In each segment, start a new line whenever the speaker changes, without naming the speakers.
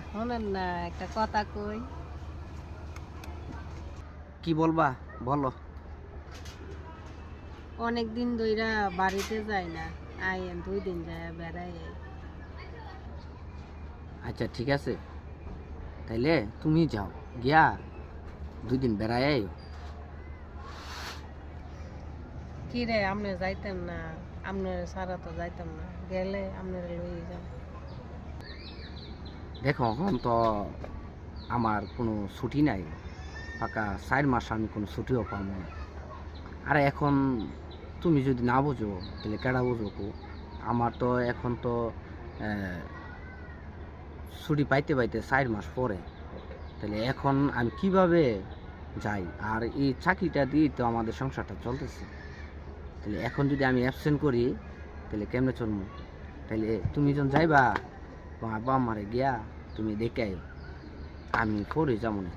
শোনেন না, একটা কথা কই।
কি বলবা বলো।
অনেক দিন ধইরা বাড়িতে যাই না, আইয়েন 2 দিন যায় বেড়াই আই।
আচ্ছা ঠিক আছে, তাইলে তুমি যাও গিয়া 2 দিন বেড়ায় আইও।
কি রে, আপনি যাইতেন না? আপনার সারা তো যাইতাম না, গেলে আপনার লই যান।
দেখো এখন তো আমার কোনো ছুটি নাই, পাকা 4 মাস আমি কোনো ছুটিও পাবো না। আর এখন তুমি যদি না বুঝো তাহলে কেডা বুঝবো কো? আমার তো এখন তো ছুটি পাইতে পাইতে 4 মাস পরে, তাহলে এখন আমি কিভাবে যাই? আর এই চাকরিটা দিয়ে তো আমাদের সংসারটা চলতেছে, তাহলে এখন যদি আমি অ্যাবসেন্ট করি তাহলে কেমনে চলবো? তাহলে তুমি যখন যাইবা তোমার বাবা মারে গিয়া তুমি দেখে আইও, আমি পরে যাবো না,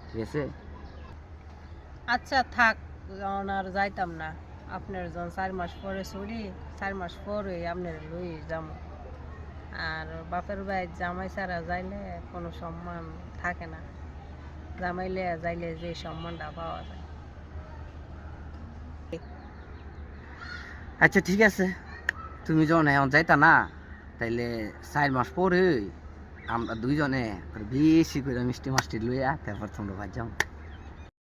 ঠিক আছে?
আচ্ছা থাক, যখন আর যাইতাম না। আপনার যখন 4 মাস পরে ছুটি, 4 মাস পরে আপনার লই যাম। আর বাপের ভাই জামাই ছাড়া যাইলে কোনো সম্মান থাকে না, জামাইলে যাইলে যে সম্মানটা পাওয়া যায়।
আচ্ছা ঠিক আছে, তুমি যখন এখন যাইতা না, তাইলে 4 মাস পরে আমরা দুইজনে বেশি করে মিষ্টি মাষ্টি লইয়া তারপর তোমরা ভাই যাও।